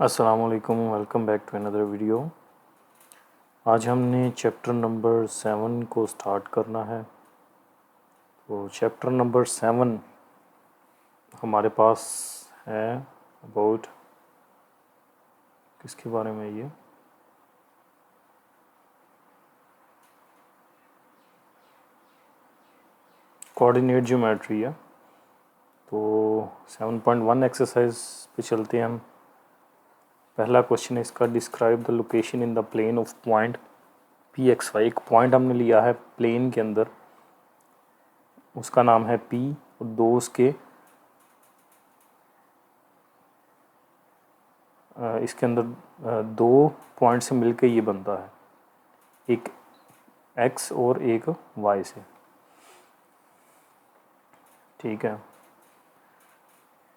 अस्सलामुअलैकुम, welcome back to another video. आज हमने चैप्टर नंबर 7 को स्टार्ट करना है। तो चैप्टर नंबर 7 हमारे पास है अबाउट किसके बारे में, ये कोऑर्डिनेट ज्योमेट्री है। तो 7.1 एक्सरसाइज पे चलते हैं हम। पहला क्वेश्चन है इसका, describe the location in the plane of point P X Y. एक पॉइंट हमने लिया है प्लेन के अंदर, उसका नाम है पी और दो उसके इसके अंदर दो पॉइंट से मिलके ये बनता है, एक एक्स और एक वाई से। ठीक है,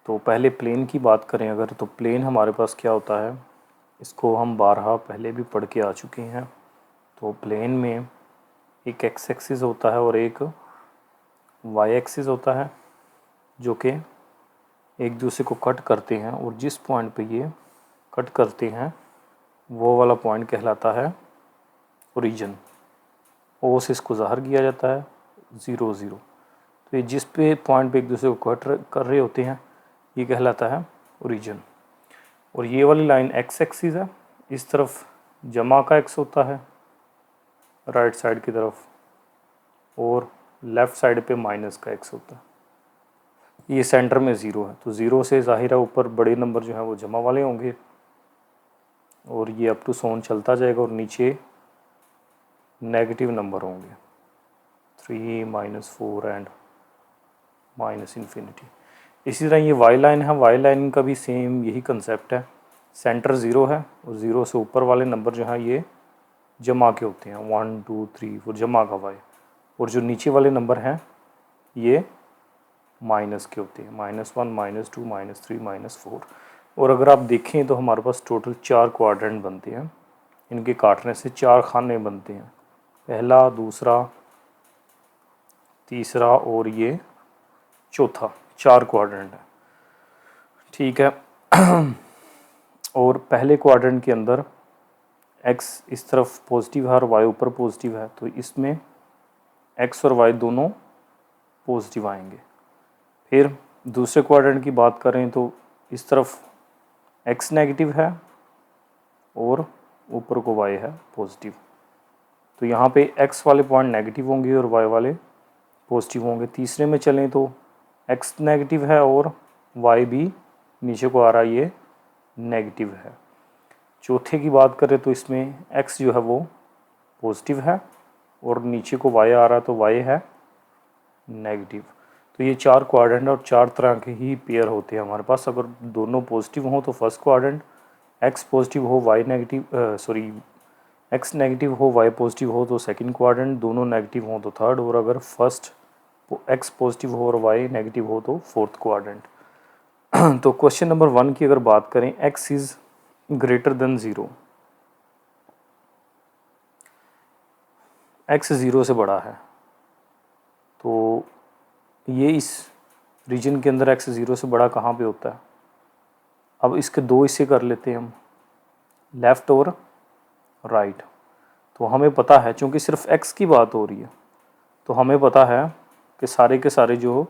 तो पहले प्लेन की बात करें अगर, तो प्लेन हमारे पास क्या होता है, इसको हम बारहा पहले भी पढ़ के आ चुके हैं। तो प्लेन में एक एक्स एक्सिस होता है और एक वाई एक्सिस होता है, जो कि एक दूसरे को कट करते हैं, और जिस पॉइंट पे ये कट करते हैं वो वाला पॉइंट कहलाता है ओरिजिन। ओ से इसको ज़ाहिर किया जाता है 0 0। तो ये जिस पे पॉइंट पे एक दूसरे को कट कर रहे होते हैं ये कहलाता है ओरिजिन। और ये वाली लाइन एक्स एक्सिस है, इस तरफ जमा का एक्स होता है राइट साइड की तरफ, और लेफ़्ट साइड पे माइनस का एक्स होता है। ये सेंटर में 0 है, तो 0 से ज़ाहिर है ऊपर बड़े नंबर जो हैं वो जमा वाले होंगे, और ये अप टू सोन चलता जाएगा, और नीचे नेगेटिव नंबर होंगे 3 -4 एंड -इन्फिनिटी। इसी तरह ये वाई लाइन है, वाई लाइन का भी सेम यही कंसेप्ट है। सेंटर 0 है और 0 से ऊपर वाले नंबर जो हैं ये जमा के होते हैं, 1 2 3 वो जमा का वाई, और जो नीचे वाले नंबर हैं ये माइनस के होते हैं, -1 -2 -3 -4। और अगर आप देखें तो हमारे पास टोटल 4 क्वाड्रेंट बनते हैं, इनके काटने से 4 खाने बनते हैं, पहला, दूसरा, तीसरा और ये चौथा, 4 क्वाड्रेंट है। ठीक है और पहले क्वाड्रेंट के अंदर एक्स इस तरफ पॉजिटिव है और वाई ऊपर पॉजिटिव है, तो इसमें एक्स और वाई दोनों पॉजिटिव आएंगे। फिर दूसरे क्वाड्रेंट की बात करें तो इस तरफ एक्स नेगेटिव है और ऊपर को वाई है पॉजिटिव, तो यहाँ पे एक्स वाले पॉइंट नेगेटिव होंगे और वाई वाले पॉजिटिव होंगे। तीसरे में चलें तो एक्स नेगेटिव है और वाई भी नीचे को आ रहा है, ये नेगेटिव है। चौथे की बात करें तो इसमें एक्स जो है वो पॉजिटिव है और नीचे को वाई आ रहा है, तो वाई है नेगेटिव। तो ये 4 क्वाड्रेंट और 4 तरह के ही पेयर होते हैं हमारे पास। अगर दोनों पॉजिटिव हों तो फर्स्ट क्वाड्रेंट, एक्स पॉजिटिव हो वाई नेगेटिव एक्स नेगेटिव हो वाई पॉजिटिव हो तो सेकंड क्वाड्रेंट, दोनों नेगेटिव हो तो थर्ड, और अगर फर्स्ट एक्स पॉजिटिव हो और वाई नेगेटिव हो तो फोर्थ क्वाड्रेंट। तो क्वेश्चन नंबर 1 की अगर बात करें, x is greater than 0, x 0 से बड़ा है, तो ये इस रीजन के अंदर एक्स 0 से बड़ा कहाँ पे होता है। अब इसके दो हिस्से कर लेते हैं हम, लेफ़्ट और राइट। तो हमें पता है, चूँकि सिर्फ एक्स की बात हो रही है, तो हमें पता है कि सारे के सारे जो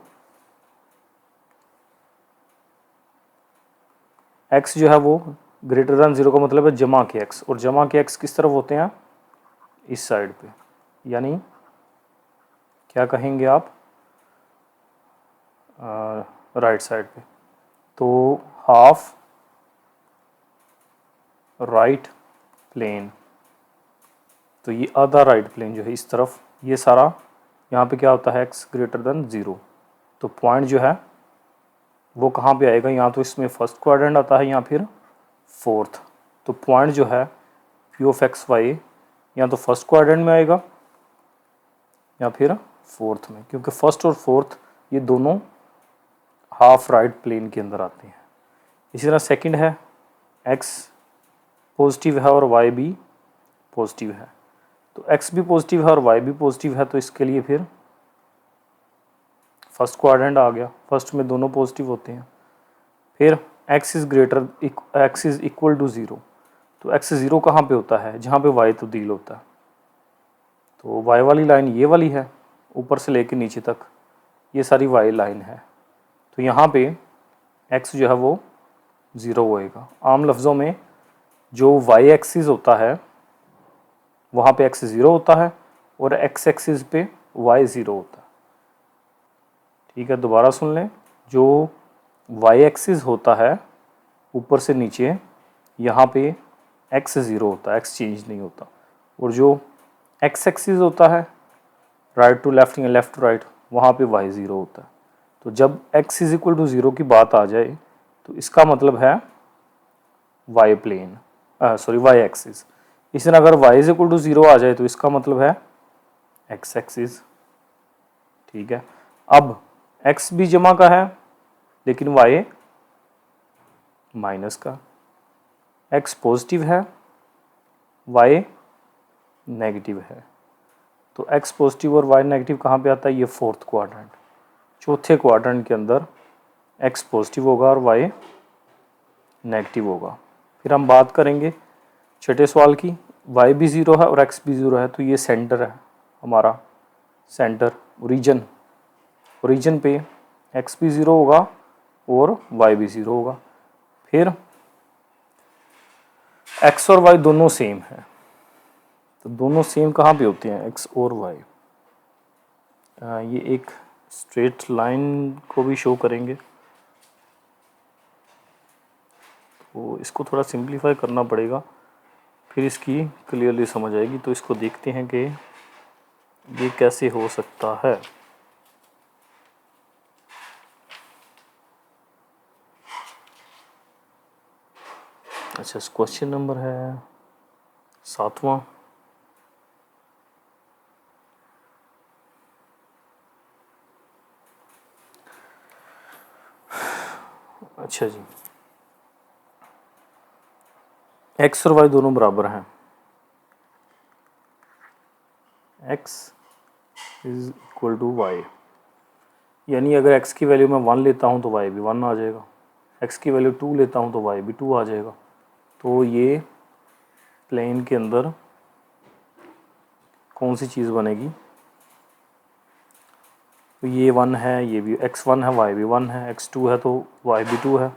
एक्स जो है वो ग्रेटर देन 0 का मतलब है जमा के एक्स, और जमा के एक्स किस तरफ होते हैं, इस साइड पे, यानी क्या कहेंगे आप, राइट साइड पे। तो हाफ राइट प्लेन, तो ये आधा राइट प्लेन जो है इस तरफ, ये सारा यहाँ पे क्या होता है, एक्स ग्रेटर देन 0। तो पॉइंट जो है वो कहाँ पे आएगा, यहाँ तो इसमें फर्स्ट क्वाड्रेंट आता है या फिर फोर्थ। तो पॉइंट जो है पी ऑफ एक्स वाई या तो फर्स्ट क्वाड्रेंट में आएगा या फिर फोर्थ में, क्योंकि फर्स्ट और फोर्थ ये दोनों हाफ राइट प्लेन के अंदर आते हैं। इसी तरह सेकंड है, एक्स पॉजिटिव है और वाई भी पॉजिटिव है, तो एक्स भी पॉजिटिव है और वाई भी पॉजिटिव है, तो इसके लिए फिर फर्स्ट क्वाड्रेंट आ गया, फर्स्ट में दोनों पॉजिटिव होते हैं। फिर X is equal to zero, तो एक्स ज़ीरो कहाँ पे होता है? जहाँ पे वाई तब्दील होता है। तो वाई वाली लाइन ये वाली है, ऊपर से लेके नीचे तक ये सारी वाई लाइन है। तो यहाँ पे एक्स जो है वो ज़ीरो होएगा। आम लफ्ज़ों में जो वाई एक्सिस होता है वहाँ पे एक्स ज़ीरो होता है और एक्स एक्सिस पे वाई ज़ीरो होता है। ठीक है, दोबारा सुन लें। जो वाई एक्सिस होता है ऊपर से नीचे, यहाँ पे एक्स ज़ीरो होता है, एक्स चेंज नहीं होता। और जो एक्स एक्सिस होता है राइट टू लेफ्ट या लेफ्ट टू राइट, वहाँ पे वाई ज़ीरो होता है। तो जब X is equal to zero की बात आ जाए तो इसका मतलब है Y plane, sorry Y axis. इसी तरह अगर Y is equal to zero आ जाए तो इसका मतलब है एक्स एक्सिस। ठीक है, अब एक्स भी जमा का है लेकिन वाई माइनस का, एक्स पॉजिटिव है वाई नेगेटिव है। तो एक्स पॉजिटिव और वाई नेगेटिव कहाँ पे आता है? ये फोर्थ क्वाड्रेंट। चौथे क्वाड्रेंट के अंदर एक्स पॉजिटिव होगा और वाई नेगेटिव होगा। फिर हम बात करेंगे छठे सवाल की, वाई भी ज़ीरो है और एक्स भी ज़ीरो है, तो ये सेंटर है हमारा, सेंटर ओरिजिन पे एक्स भी ज़ीरो होगा और वाई भी ज़ीरो होगा। फिर एक्स और वाई दोनों सेम है, तो दोनों सेम कहाँ पे होते हैं? एक्स और वाई। ये एक स्ट्रेट लाइन को भी शो करेंगे, तो इसको थोड़ा सिंप्लीफाई करना पड़ेगा, फिर इसकी क्लियरली समझ आएगी। तो इसको देखते हैं कि ये कैसे हो सकता है। अच्छा, क्वेश्चन नंबर है 7वां। अच्छा जी, एक्स और वाई दोनों बराबर हैं, X is equal to Y, यानी अगर एक्स की वैल्यू मैं 1 लेता हूँ तो वाई भी 1 आ जाएगा, एक्स की वैल्यू 2 लेता हूँ तो वाई भी 2 आ जाएगा। तो ये प्लेन के अंदर कौन सी चीज़ बनेगी? तो ये 1 है, ये भी एक्स 1 है, वाई भी 1 है, एक्स 2 है तो वाई भी 2 है,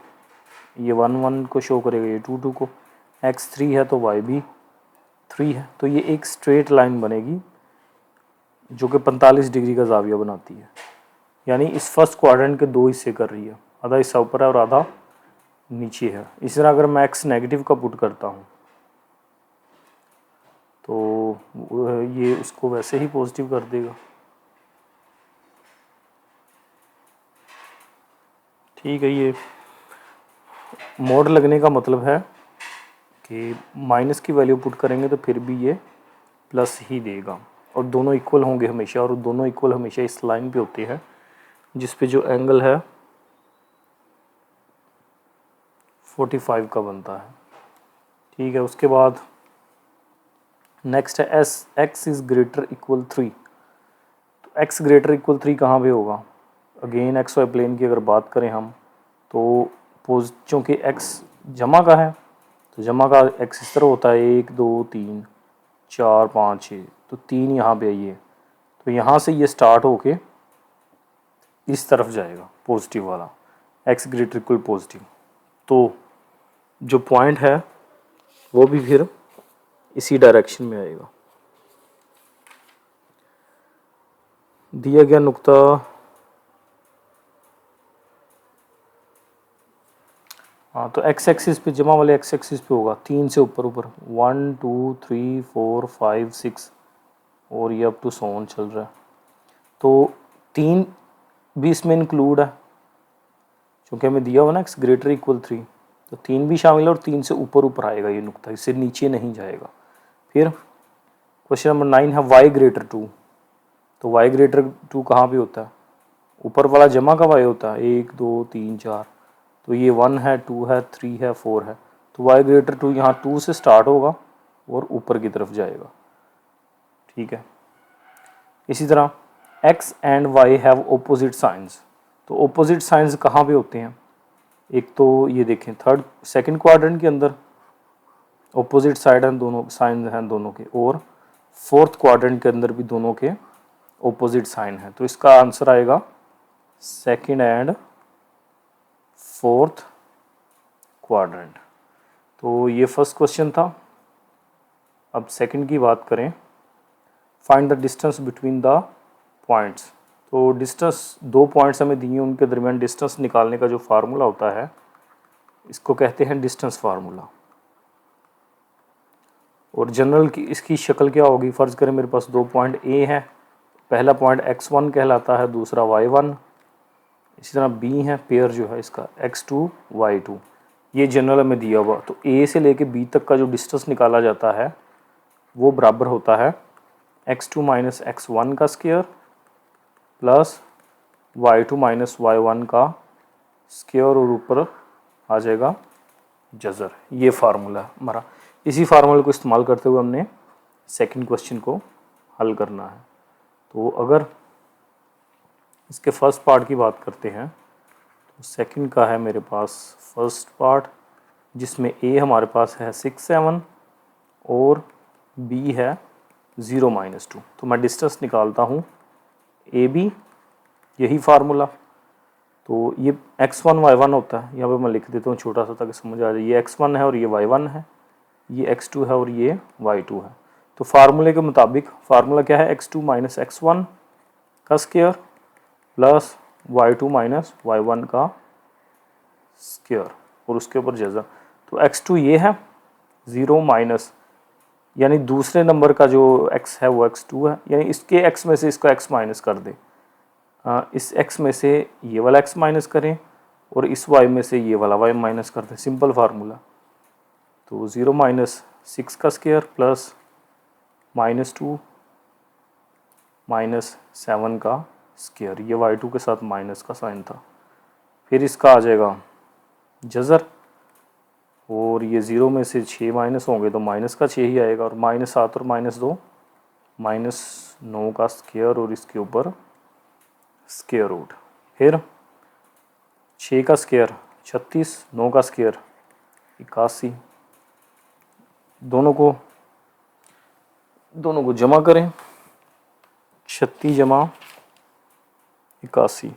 ये 1 1 को शो करेगा, ये 2 2 को, एक्स 3 है तो वाई भी 3 है। तो ये एक स्ट्रेट लाइन बनेगी जो कि 45 डिग्री का जाविया बनाती है, यानी इस फर्स्ट क्वाड्रेंट के दो हिस्से कर रही है, आधा हिस्सा ऊपर है और आधा नीचे है। इस तरह अगर मैं एक्स नेगेटिव का पुट करता हूँ तो ये उसको वैसे ही पॉजिटिव कर देगा। ठीक है, ये मोड लगने का मतलब है कि माइनस की वैल्यू पुट करेंगे तो फिर भी ये प्लस ही देगा, और दोनों इक्वल होंगे हमेशा, और दोनों इक्वल हमेशा इस लाइन पे होते हैं जिस पे जो एंगल है 45 का बनता है। ठीक है, उसके बाद नेक्स्ट है S x is greater equal 3। तो एक्स ग्रेटर इक्वल 3 कहाँ पे होगा? अगेन एक्स वाई प्लेन की अगर बात करें हम तो चूँकि एक्स जमा का है तो जमा का एक्स इस तरह होता है 1 2 3 4 5 6, तो 3 यहाँ पे आइए, तो यहाँ से ये स्टार्ट होके इस तरफ जाएगा पॉजिटिव वाला, एक्स ग्रेटर इक्वल पॉजिटिव। तो जो पॉइंट है वो भी फिर इसी डायरेक्शन में आएगा। दिया गया नुक्ता हाँ, तो एक्स एक्सिस पे जमा वाले एक्स एक्सिस पे होगा 3 से ऊपर ऊपर 1 2 3 4 5 6 और ये अप टू 7 चल रहा है। तो 3 भी इसमें इंक्लूड है, क्योंकि हमें दिया हुआ ना एक्स ग्रेटर इक्वल 3, तो 3 भी शामिल है और 3 से ऊपर ऊपर आएगा ये नुक्ता, इससे नीचे नहीं जाएगा। फिर क्वेश्चन नंबर 9 है वाई ग्रेटर 2। तो वाई ग्रेटर 2 कहाँ पे होता है? ऊपर वाला जमा का वाई होता है 1 2 3 4, तो ये 1 है 2 है 3 है 4 है, तो वाई ग्रेटर 2 यहाँ 2 से स्टार्ट होगा और ऊपर की तरफ जाएगा। ठीक है, इसी तरह x and y have opposite science. तो ऑपोजिट साइंस कहाँ पे होते हैं? एक तो ये देखें सेकंड क्वाड्रेंट के अंदर ऑपोजिट साइड हैं, दोनों साइन हैं दोनों के, और फोर्थ क्वाड्रेंट के अंदर भी दोनों के ऑपोजिट साइन है। तो इसका आंसर आएगा सेकंड एंड फोर्थ क्वाड्रेंट। तो ये फर्स्ट क्वेश्चन था। अब सेकंड की बात करें, find the distance between the points. तो डिस्टेंस, दो पॉइंट्स हमें दिए, उनके दरमियान डिस्टेंस निकालने का जो फार्मूला होता है इसको कहते हैं डिस्टेंस फार्मूला। और जनरल की इसकी शक्ल क्या होगी, फ़र्ज़ करें मेरे पास दो पॉइंट ए है, पहला पॉइंट x1 कहलाता है, दूसरा y1। इसी तरह b है, पेयर जो है इसका x2 y2। ये जनरल हमें दिया हुआ, तो a से लेके b तक का जो डिस्टेंस निकाला जाता है वो बराबर होता है x2 माइनस x1 का square plus y2 minus y1 का स्क्वायर, और ऊपर आ जाएगा जज़र। ये फार्मूला हमारा। इसी फार्मूले को इस्तेमाल करते हुए हमने सेकंड क्वेश्चन को हल करना है। तो अगर इसके फर्स्ट पार्ट की बात करते हैं, तो सेकंड का है मेरे पास फर्स्ट पार्ट, जिसमें ए हमारे पास है 6 7 और बी है 0 - 2। तो मैं डिस्टेंस निकालता हूँ ए बी, यही फार्मूला। तो ये x1 y1 होता है, यहाँ पे मैं लिख देता हूँ छोटा सा ताकि समझ आ जाए। ये x1 है और ये y1 है, ये x2 है और ये y2 है। तो फार्मूले के मुताबिक फार्मूला क्या है, x2 माइनस x1 का square plus y2 minus y1 का स्क्वायर, और उसके ऊपर जज़र। तो x2 ये है 0 माइनस, यानी दूसरे नंबर का जो x है वो x2 है, यानी इसके x में से इसका x माइनस कर दे। इस x में से ये वाला x माइनस करें और इस y में से ये वाला y माइनस कर दें, सिंपल फार्मूला। तो 0 माइनस 6 का स्क्वायर प्लस -2 माइनस 7 का स्क्वायर, ये y2 के साथ माइनस का साइन था। फिर इसका आ जाएगा जज़र, और ये 0 में से 6 माइनस होंगे तो माइनस का 6 ही आएगा, और -7 और -2 -9 का स्क्वायर, और इसके ऊपर स्क्वायर रूट। फिर 6 का स्क्वायर 36, 9 का स्क्वायर 81। दोनों को जमा करें, 36 जमा 81,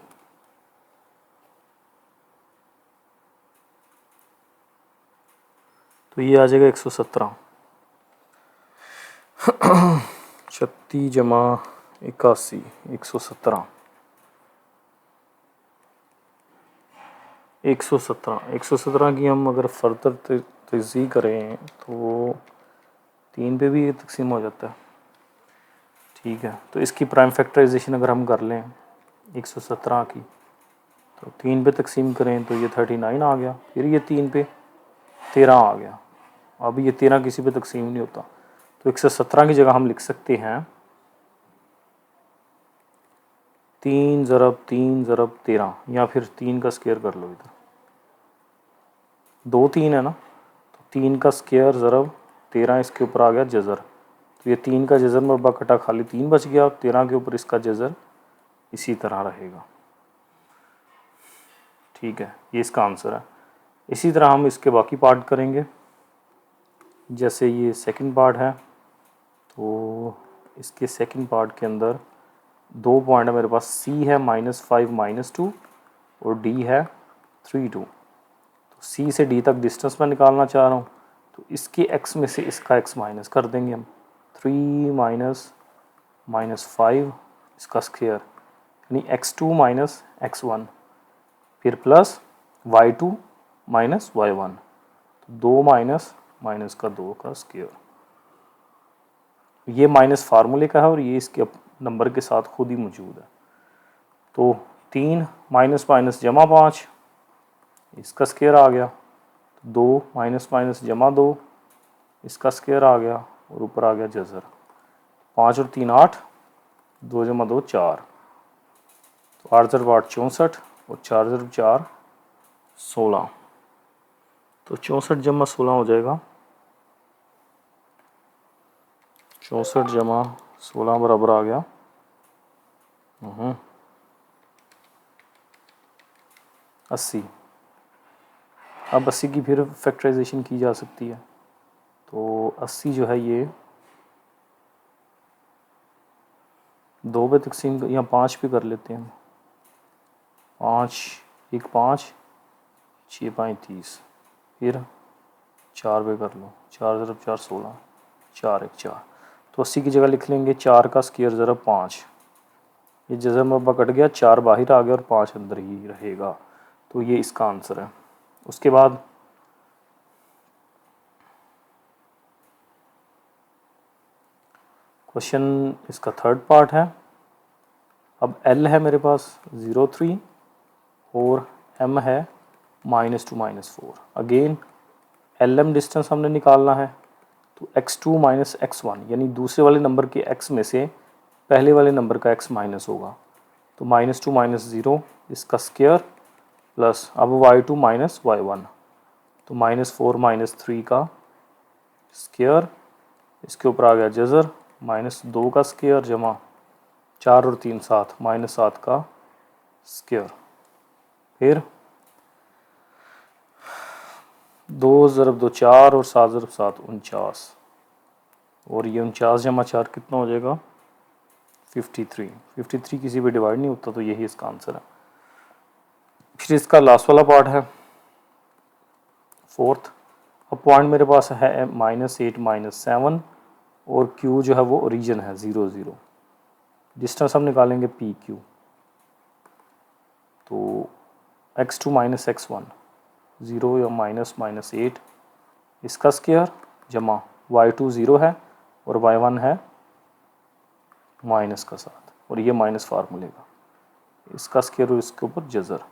तो ये आ जाएगा 117। 36 जमा 81 117। 117 की हम अगर फर्दर तज़ी करें तो 3 पे भी ये तकसीम हो जाता है। ठीक है, तो इसकी प्राइम फैक्टराइजेशन अगर हम कर लें 117 की, तो 3 पे तकसीम करें तो ये 39 आ गया, फिर ये 3 पे 13 आ गया। अब ये 13 किसी पे तकसीम नहीं होता, तो 117 की जगह हम लिख सकते हैं 3 ज़रब 3 ज़रब 13, या फिर 3 का स्क्वायर कर लो। इधर 2 3 है ना, तो 3 का स्क्वायर ज़रब 13, इसके ऊपर आ गया जज़र। तो ये 3 का जज़र मरबा कटा खाली 3 बच गया, 13 के ऊपर इसका जज़र इसी तरह रहेगा। ठीक है, ये इसका आंसर है। इसी तरह हम इसके बाकी पार्ट करेंगे। जैसे ये सेकंड पार्ट है, तो इसके सेकंड पार्ट के अंदर दो पॉइंट है मेरे पास, C है -5 -2 और D है 3 2। तो C से D तक डिस्टेंस मैं निकालना चाह रहा हूँ, तो इसके x में से इसका x माइनस कर देंगे हम। 3 माइनस -5 इसका स्क्वायर, यानी x2 माइनस x1, फिर प्लस y2 माइनस y1, तो 2 माइनस माइनस का 2 का स्क्वायर। ये माइनस फार्मूले का है और ये इसके नंबर के साथ खुद ही मौजूद है। तो 3 माइनस माइनस जमा 5, इसका स्क्वायर आ गया। 2 माइनस माइनस जमा 2, इसका स्क्वायर आ गया, और ऊपर आ गया जज़र। 5 और 3 8, 2 जमा 2 4, तो 8 ज़रब 8 64, और 4 ज़रब 4 16, तो 64 जमा 16 हो जाएगा। 64 जमा 16 बराबर आ गया 80। अब 80 की फिर फैक्टराइजेशन की जा सकती है। तो 80 जो है ये 2 पे तकसीम या 5 पे कर लेते हैं। 5 1 5 6 5 30, फिर 4 पे कर लो, 4 ज़रब 4 16, 4 1 4। तो 80 की जगह लिख लेंगे 4 का स्क्वायर ज़रब 5। ये जज़र मरबा कट गया, 4 बाहर आ गया और 5 अंदर ही रहेगा। तो ये इसका आंसर है। उसके बाद क्वेश्चन इसका थर्ड पार्ट है। अब L है मेरे पास 0 3 और M है -2 -4। अगेन LM डिस्टेंस हमने निकालना है। तो x2 - x1 यानी दूसरे वाले नंबर के x में से पहले वाले नंबर का x माइनस होगा। तो -2 - 0 इसका स्क्वायर प्लस अब y2 - y1, तो -4 - 3 का स्क्वायर, इसके ऊपर आ गया जज़र, -2 का स्क्वायर जमा 4 और 3 7, -7 का स्क्वायर, फिर 2 ज़रब 2 4 और 7 ज़रब 7 49, और ये 49 जमा 4 कितना हो जाएगा 53। 53 किसी पे डिवाइड नहीं होता, तो यही इसका आंसर है। फिर इसका लास्ट वाला पार्ट है फोर्थ। अब पॉइंट मेरे पास है -8 -7 और Q जो है वो ओरिजिन है 0 0। डिस्टेंस हम निकालेंगे PQ। तो x2 - x1 0 या -8 इसका स्क्वायर जमा y2 0 है और y1 है माइनस का साथ, और ये माइनस फार्मूले का इसका स्क्वायर और इसके ऊपर जज़र।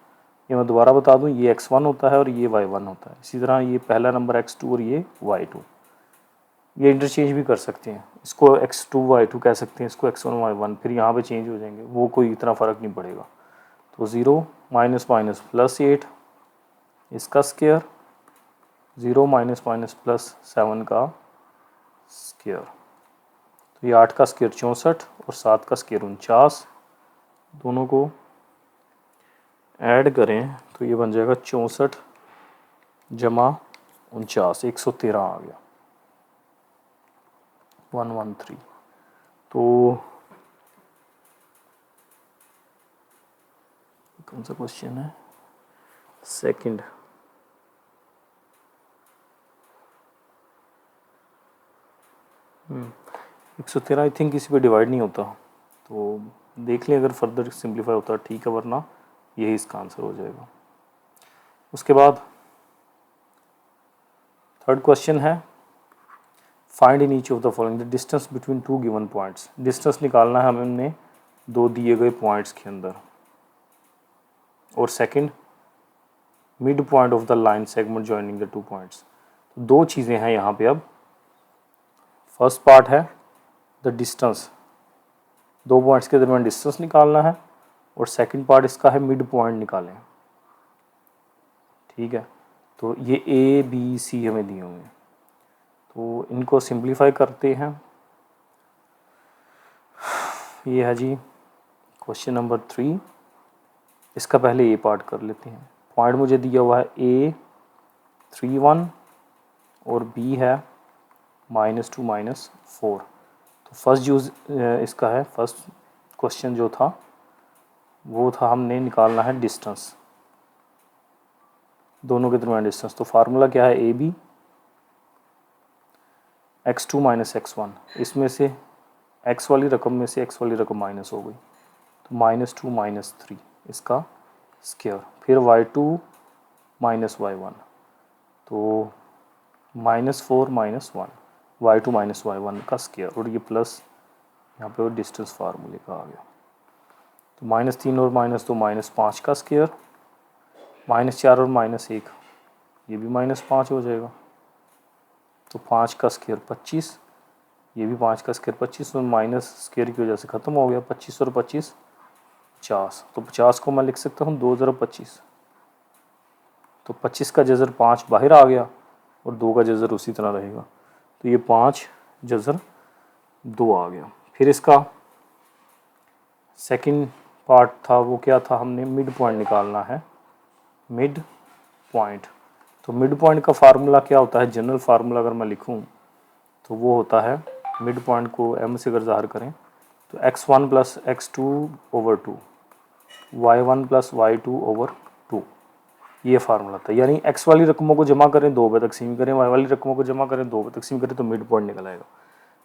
ये मैं दोबारा बता दूं, ये x1 होता है और ये y1 होता है। इसी तरह ये पहला नंबर x2 और ये y2, ये इंटरचेंज भी कर सकते हैं। इसको x2 y2 कह सकते हैं, इसको x1 y1, फिर यहाँ पे चेंज हो जाएंगे, वो कोई इतना फ़र्क नहीं पड़ेगा। तो 0 -+8 इसका स्क्वायर, 0 -+7 का स्क्वायर। तो ये 8 का स्क्वायर 64 और 7 का स्क्वायर 49, दोनों को ऐड करें तो ये बन जाएगा 64 जमा 49, 113 आ गया 113। तो कौन सा क्वेश्चन है सेकंड। 113 आई थिंक किसी पे डिवाइड नहीं होता, तो देख लें अगर फर्दर सिंप्लीफाई होता है ठीक है, वरना यही इसका आंसर हो जाएगा। उसके बाद थर्ड क्वेश्चन है find in each of the following the distance between 2 given points. Distance निकालना है हमने 2 दिए गए पॉइंट्स के अंदर, और second mid point of the line segment joining the 2 points. तो 2 चीज़ें हैं यहाँ पे। अब फर्स्ट पार्ट है द डिस्टेंस, 2 पॉइंट्स के दरमियान डिस्टेंस निकालना है, और सेकंड पार्ट इसका है मिड पॉइंट निकालें। ठीक है, तो ये A B C हमें दिए होंगे, तो इनको सिंप्लीफाई करते हैं। ये है जी क्वेश्चन नंबर 3। इसका पहले A पार्ट कर लेते हैं। पॉइंट मुझे दिया हुआ है A 3 1 और B है -2 -4। तो फर्स्ट जो इसका है, फर्स्ट क्वेश्चन जो था वो था हमने निकालना है डिस्टेंस, दोनों के दरमियान डिस्टेंस। तो फार्मूला क्या है AB x2 - x1, इसमें से x वाली रकम में से x वाली रकम माइनस हो गई, तो -2 - 3 इसका स्क्वायर, फिर y2 - y1, तो -4 - 1 y2 - y1 का स्क्वायर, और ये प्लस यहाँ पे वो डिस्टेंस फार्मूले का आ गया। तो -3 और -2 -5 का स्क्वायर, -4 और -1 ये भी -5 हो जाएगा, तो 5 का स्क्वायर 25, ये भी 5 का स्क्वायर 25, और माइनस स्क्वायर की वजह से ख़त्म हो गया। 25 और 25 50, तो 50 को मैं लिख सकता हूँ 2 ज़रब 25, तो 25 का जज़र 5 बाहर आ गया और 2 का जज़र उसी तरह रहेगा, तो ये 5 जज़र 2 आ गया। फिर इसका सेकंड पार्ट था वो क्या था, हमने मिड पॉइंट निकालना है। मिड पॉइंट, तो मिड पॉइंट का फार्मूला क्या होता है, जनरल फार्मूला अगर मैं लिखूं तो वो होता है, मिड पॉइंट को m से अगर ज़ाहिर करें तो x1 plus x2/2, y1 plus y2/2, ये फार्मूला था। यानी x वाली रकमों को जमा करें 2 पे तकसीम करें, y वाली रकमों को जमा करें 2 पे तकसीम करें तो मिड पॉइंट निकल आएगा।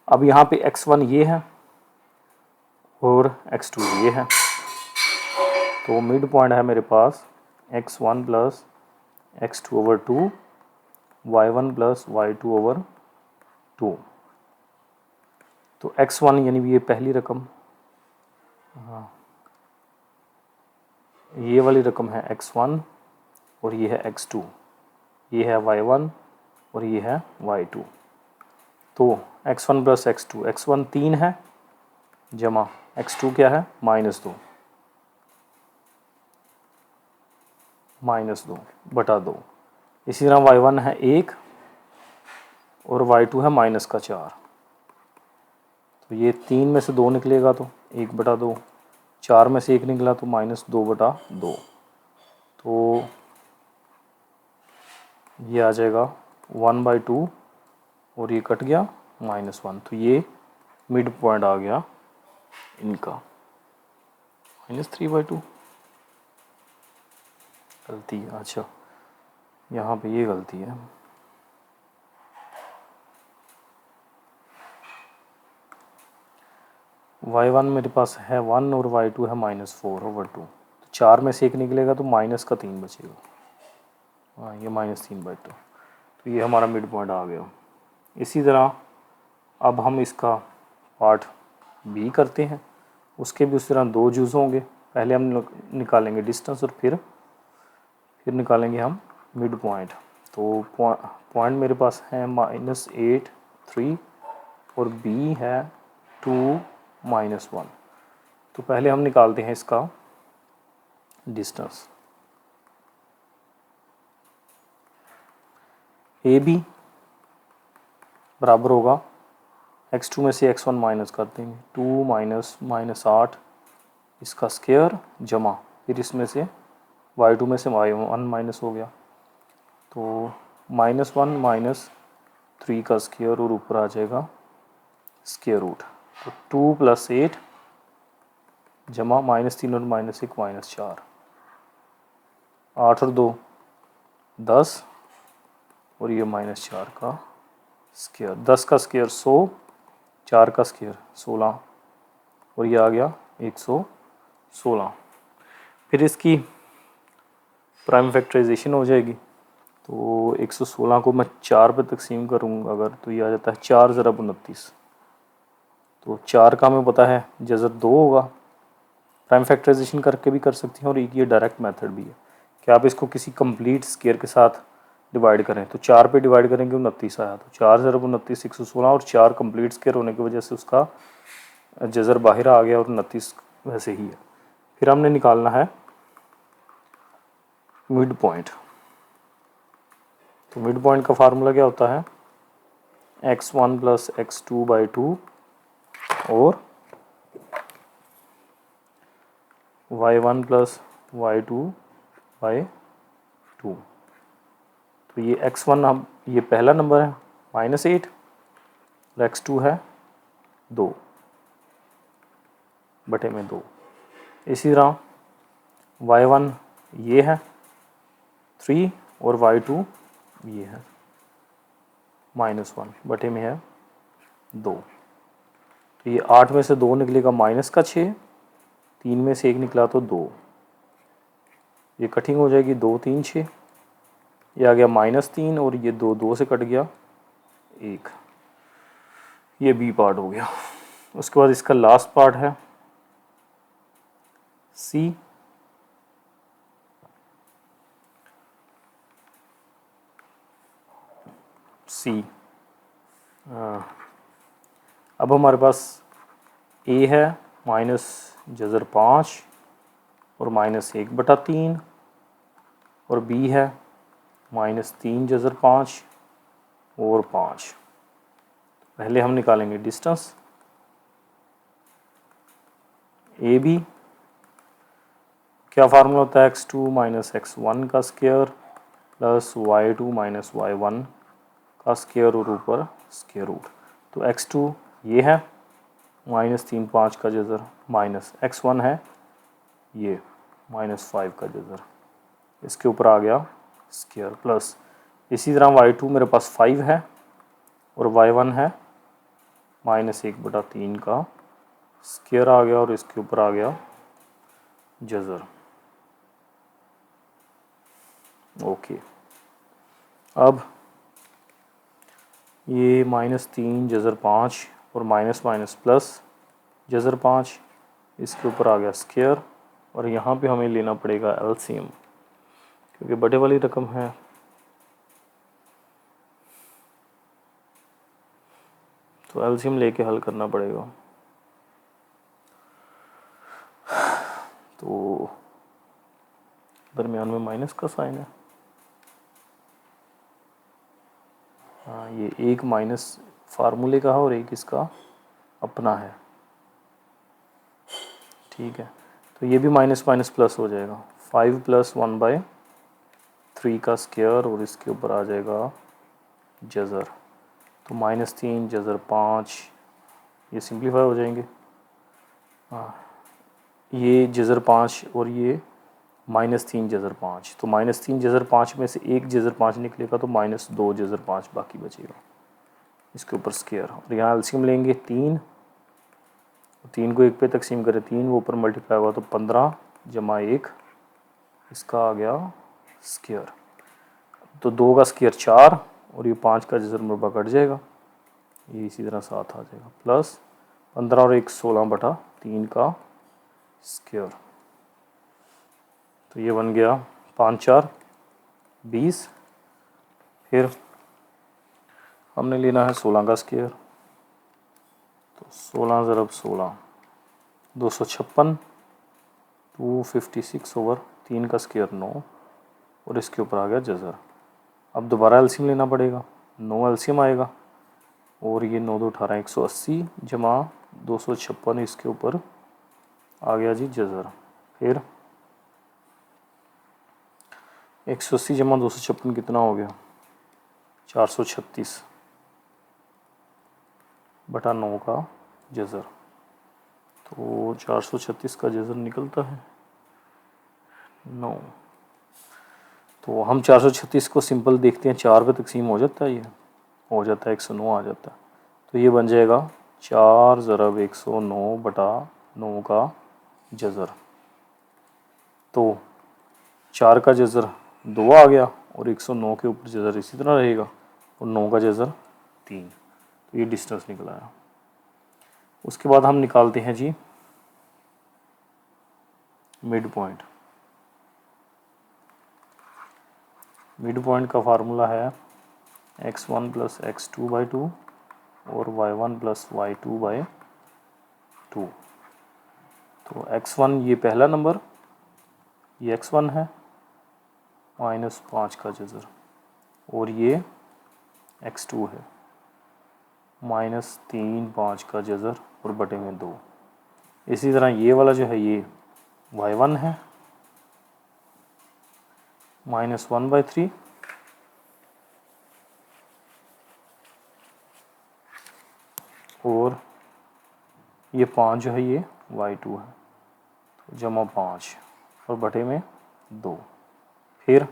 अब यहाँ पे x1 ये है और x2 ये है, तो मिड पॉइंट है मेरे पास x1 plus x2/2, y1 plus y2/2। तो x1 यानी ये पहली रकम, हाँ ये वाली रकम है x1 और ये है x2, ये है y1 और ये है y2। तो x1 प्लस x2, x1 3 है जमा x2 क्या है -2, -2/2। इसी तरह y1 है 1 और y2 है -4। तो ये 3 में से 2 निकलेगा तो 1/2, 4 में से 1 निकला तो -2/2। तो ये आ जाएगा 1/2 और ये कट गया -1। तो ये मिड पॉइंट आ गया इनका -3/2। गलती है, अच्छा यहाँ पे ये गलती है, y1 मेरे पास है 1 और y2 है -4/2। तो 4 में से 1 निकलेगा तो -3 बचेगा, हाँ ये -3/2। तो ये हमारा मिड पॉइंट आ गया। इसी तरह अब हम इसका पार्ट बी करते हैं, उसके भी उस तरह 2 जुज़ होंगे। पहले हम निकालेंगे डिस्टेंस और फिर निकालेंगे हम मिड पॉइंट। तो पॉइंट मेरे पास है -8 3 और बी है 2 -1। तो पहले हम निकालते हैं इसका डिस्टेंस। ए बी बराबर होगा x2 में से x1 माइनस कर देंगे, 2 - -8 इसका स्क्वायर जमा फिर इसमें से y2 में से y1 माइनस हो गया, तो -1 - 3 का स्क्वायर और ऊपर आ जाएगा स्क्वायर रूट। तो 2 + 8 जमा -3 और -1 -4, 8 और 2 10 और ये -4 का स्क्वायर, 10 का स्क्वायर 100, 4 का स्क्वायर 16 और ये आ गया 116। फिर इसकी प्राइम फैक्टराइजेशन हो जाएगी, तो 116 को मैं 4 पे तकसीम करूँगा अगर, तो ये आ जाता है 4 ज़रब 29। तो 4 का हमें पता है जज़र 2 होगा। प्राइम फैक्टराइजेशन करके भी कर सकते हैं और एक ये डायरेक्ट मेथड भी है कि आप इसको किसी कंप्लीट स्क्वायर के साथ डिवाइड करें। तो 4 पे डिवाइड करेंगे 29 आया, तो 4 ज़रब 29 116 और 4 कंप्लीट स्क्वायर होने की वजह से उसका जज़र बाहर आ गया और 29 वैसे ही है। फिर हमने निकालना है मिड पॉइंट। तो मिड पॉइंट का फार्मूला क्या होता है, x1 + x2/2 और y1 + y2/2। तो ये x1 हम ये पहला नंबर है -8 और x2 है 2/2। इसी तरह y1 ये है 3 और y2 ये है -1/2। तो ये 8 में से 2 निकलेगा -6, 3 में से 1 निकला तो 2, ये कटिंग हो जाएगी 2 3 6, ये आ गया -3 और ये 2 2 से कट गया 1, ये बी पार्ट हो गया। उसके बाद इसका लास्ट पार्ट है सी। अब हमारे पास ए है -5 और -1/3 और बी है -3/5 और 5। पहले हम निकालेंगे डिस्टेंस ए बी। क्या फार्मूला होता है x2 - x1 का square plus y2 minus y1 का स्क्वायर और ऊपर स्क्वायर रूट। तो x2 ये है माइनस 3 5 का जज़र, माइनस x1 है ये माइनस 5 का जज़र, इसके ऊपर आ गया स्क्वायर, प्लस इसी तरह y2 मेरे पास 5 है और y1 है माइनस 1/3 का स्क्वायर आ गया और इसके ऊपर आ गया जज़र। ओके, अब ये माइनस 3 जज़र 5 और माइनस माइनस प्लस जज़र 5, इसके ऊपर आ गया स्क्वायर और यहाँ पे हमें लेना पड़ेगा एलसीएम क्योंकि बड़े वाली रकम है। तो एलसीएम लेके हल करना पड़ेगा। तो दरमियान में माइनस का साइन है, हाँ ये एक माइनस फार्मूले का है और एक इसका अपना है, ठीक है। तो ये भी माइनस माइनस प्लस हो जाएगा, 5 प्लस 1/3 का स्क्वायर और इसके ऊपर आ जाएगा जज़र। तो माइनस 3 जज़र 5, ये सिंप्लीफाई हो जाएंगे। हाँ ये जज़र 5 और ये माइनस 3 जज़र 5, तो माइनस 3 जज़र 5 में से एक जज़र 5 निकलेगा तो माइनस 2 जज़र 5 बाकी बचेगा, इसके ऊपर स्क्वायर। और यहाँ एलसीएम लेंगे 3 को 1 पे तकसीम करें 3, वो ऊपर मल्टीप्लाई हुआ तो 15 जमा 1, इसका आ गया स्क्वायर। तो 2 का स्क्वायर 4 और ये 5 का जज़र मुरबा कट जाएगा, ये इसी तरह साथ आ जाएगा, प्लस 15 और 1 16/3 का स्क्वायर। तो ये बन गया 5 4 20। फिर हमने लेना है 16 का स्क्वायर, तो 16 ज़रब 16 256, 256/3 का स्क्वायर 9 और इसके ऊपर आ गया जज़र। अब दोबारा एलसीएम लेना पड़ेगा, 9 एलसीएम आएगा और ये 9 2 18 180 जमा 256, इसके ऊपर आ गया जी जज़र। फिर 180 जमा 256 कितना हो गया 436 बटा 9 का जज़र। तो 436 का जज़र निकलता है 9। तो हम 436 को सिंपल देखते हैं, 4 पे तकसीम हो जाता है, ये हो जाता है 109 आ जाता है। तो ये बन जाएगा 4 ज़रब 109 बटा 9 का जज़र। तो 4 का जज़र 2 आ गया और 109 के ऊपर जज़र इसी तरह रहेगा और 9 का जज़र 3। तो ये डिस्टेंस निकल आया। उसके बाद हम निकालते हैं जी मिड पॉइंट। मिड पॉइंट का फार्मूला है x1 प्लस x2/2 और y1 प्लस y2/2। तो x1 ये पहला नंबर, ये x1 है माइनस 5 का जज़र, और ये x2 है माइनस 3 5 का जज़र और बटे में 2। इसी तरह ये वाला जो है ये y1 है माइनस 1/3 और ये 5 जो है ये y2 है, तो जमा 5 और बटे में 2। फिर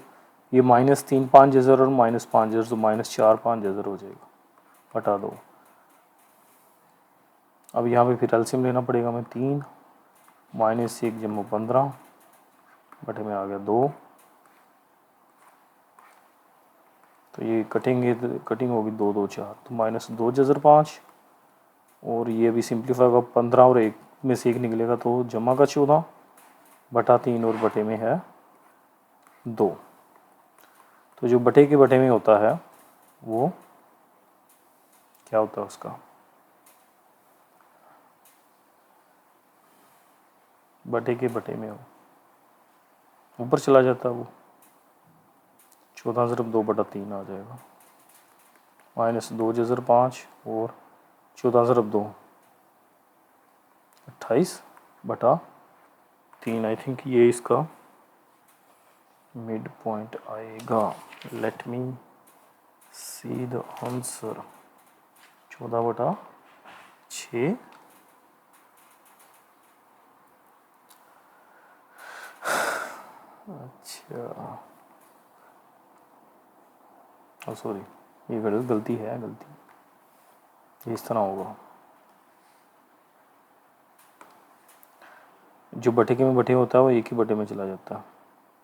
ये माइनस 3 5 जज़र और माइनस 5 जज़र, तो माइनस 4 5 जज़र हो जाएगा बटा 2। अब यहाँ पे फिर एलसीएम लेना पड़ेगा हमें, 3 माइनस 1 जमा 15 बटे में आ गया 2। तो ये कटेंगे, तो कटिंग होगी 2 2 4, तो माइनस 2 जज़र 5 और ये भी सिंप्लीफाई होगा 15 और 1 में से 1 निकलेगा तो जमा का 14 बटा 3 और बटे में है 2। तो जो बटे के बटे में होता है वो क्या होता है, उसका बटे के बटे में हो ऊपर चला जाता है, वो 14 ज़रब 2 बटा 3 आ जाएगा, माइनस 2 जज़र 5 और 14 ज़रब 2 28 बटा 3। आई थिंक ये इसका मिड पॉइंट आएगा। Let me see the answer. 14/6। अच्छा सॉरी, ये गलती है, गलती इस तरह होगा। जो बटे के में बटे होता है वो एक ही बटे में चला जाता है,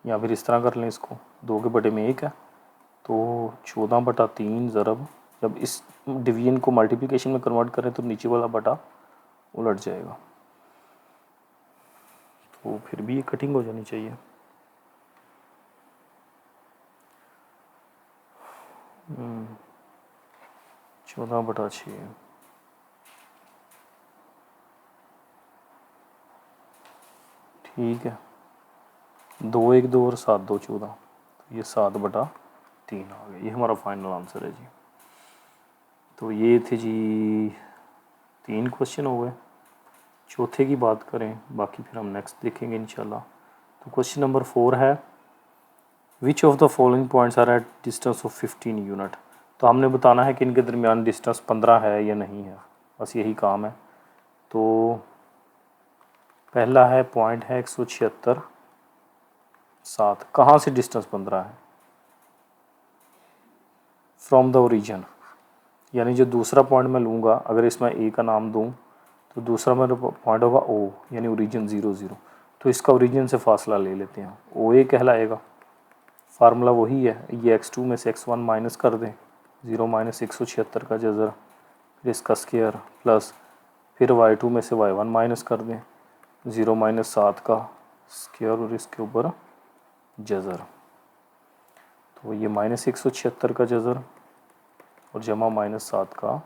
या फिर इस तरह कर लें इसको, 2 के बटे में 1 है तो 14/3 ज़रब, जब इस डिवीजन को मल्टीप्लिकेशन में कन्वर्ट करें तो नीचे वाला बटा उलट जाएगा, तो फिर भी ये कटिंग हो जानी चाहिए। 14/6। ठीक है, 2 1 2 और 7 2 14, तो ये 7/3 आ गया। ये हमारा फाइनल आंसर है जी। तो ये थे जी 3 क्वेश्चन हो गए। चौथे की बात करें, बाकी फिर हम नेक्स्ट देखेंगे इंशाल्लाह। तो क्वेश्चन नंबर 4 है, which of the following points are at distance of 15 unit. तो हमने बताना है कि इनके दरमियान डिस्टेंस 15 है या नहीं है, बस यही काम है। तो पहला है पॉइंट है 176 7, कहाँ से डिस्टेंस 15 है? फ्रॉम द ओरिजिन, यानी जो दूसरा पॉइंट मैं लूँगा, अगर इसमें ए का नाम दूँ तो दूसरा मेरा पॉइंट होगा ओ, यानी ओरिजिन 0 0, तो इसका ओरिजिन से फासला ले लेते हैं, ओ ए कहलाएगा। फार्मूला वही है, ये x2 में से x1 माइनस कर दें, 0 माइनस 176 का जज़र, फिर इसका स्केयर प्लस, फिर y2 में से y1 माइनस कर दें, 0 माइनस 7 का स्केयर और इसके ऊपर जज़र, तो ये माइनस 176 का जज़र और जमा माइनस 7 का,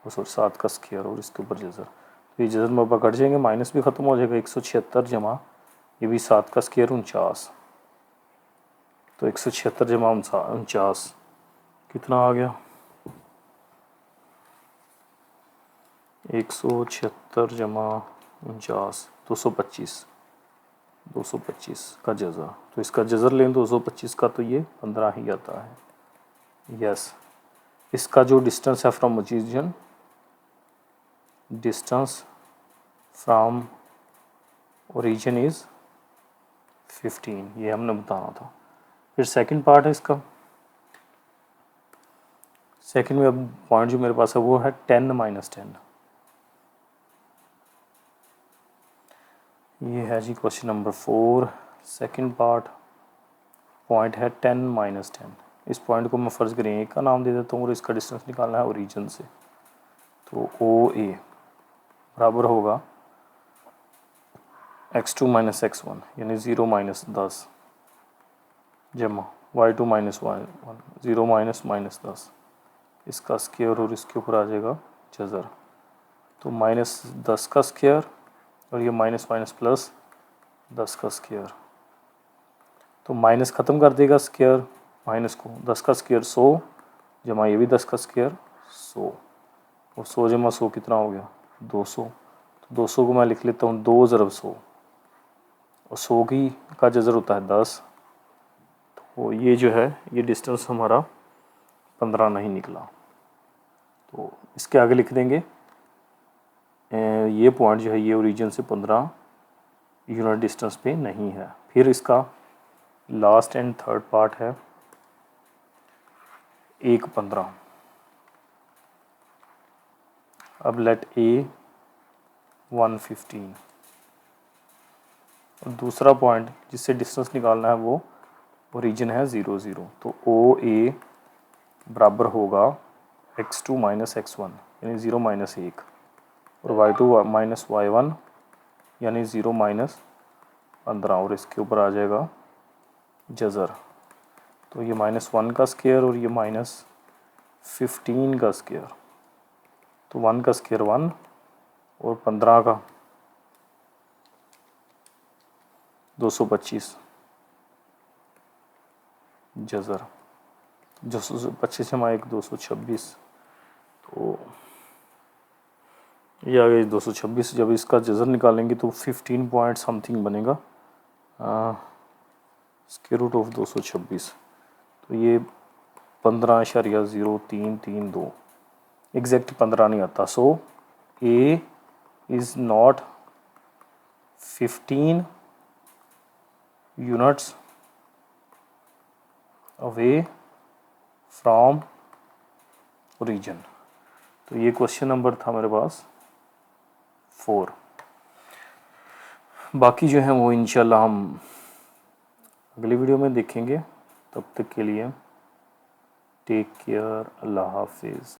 सॉरी 7 का स्केयर और इसके ऊपर जज़र, तो ये जज़र में पकड़ जाएंगे, माइनस भी ख़त्म हो जाएगा, 176 जमा ये भी 7 का स्केयर 49, तो 176 जमा 49 कितना आ गया? 176 जमा 49 225, 225 का जज़र, तो इसका जज़र लें 225 का, तो ये 15 ही आता है। यस, इसका जो डिस्टेंस है from origin, distance from origin is 15, ये हमने बताना था। फिर सेकंड पार्ट है इसका, सेकंड में अब पॉइंट जो मेरे पास है वो है 10 माइनस 10। ये है जी question number 4, second part, point है 10 माइनस 10। इस पॉइंट को मैं फ़र्ज़ करें ए का नाम दे देता हूँ और इसका डिस्टेंस निकालना है ओरिजिन से, तो ओ ए बराबर होगा x2 माइनस x1 यानी 0 माइनस 10 जमा y2 minus y1 0 minus minus 10, इसका स्केयर और इसके ऊपर आ जाएगा जज़र, तो माइनस 10 का स्केयर और ये माइनस माइनस प्लस 10 का स्केयर, तो माइनस ख़त्म कर देगा स्केयर माइनस को, 10 का स्केयर 100 जमा ये भी 10 का स्केयर 100, और 100 जमा 100 कितना हो गया? 200, तो 200 को मैं लिख लेता हूँ 2 ज़रब 100, और 100 की का जज़र होता है 10, तो ये जो है ये डिस्टेंस हमारा 15 नहीं निकला, तो इसके आगे लिख देंगे ये पॉइंट जो है ये ओरिजिन से 15 यूनिट डिस्टेंस पे नहीं है। फिर इसका लास्ट एंड थर्ड पार्ट है 1 15। अब लेट ए 115, और दूसरा पॉइंट जिससे डिस्टेंस निकालना है वो ओरिजिन है 0 0, तो ओ ए बराबर होगा x2 माइनस x1 यानी 0 माइनस 1, और y2 माइनस y1 यानी 0 माइनस 15, और इसके ऊपर आ जाएगा जज़र, तो ये -1 का स्केयर और ये -15 का स्केयर, तो 1 का स्केयर 1 और 15 का 225 जज़र, 225 जमा 1 226, तो ये आ गई 226। जब इसका जज़र निकालेंगे तो 15 पॉइंट समथिंग बनेगा स्क्वायर रूट ऑफ 226, तो ये 15.0332 एग्जैक्ट 15 नहीं आता। So A is not 15 units away from origin. तो ये क्वेश्चन नंबर था मेरे पास 4। बाकी जो है वो इंशाल्लाह हम अगली वीडियो में देखेंगे। तब तक के लिए टेक केयर, अल्लाह हाफिज़।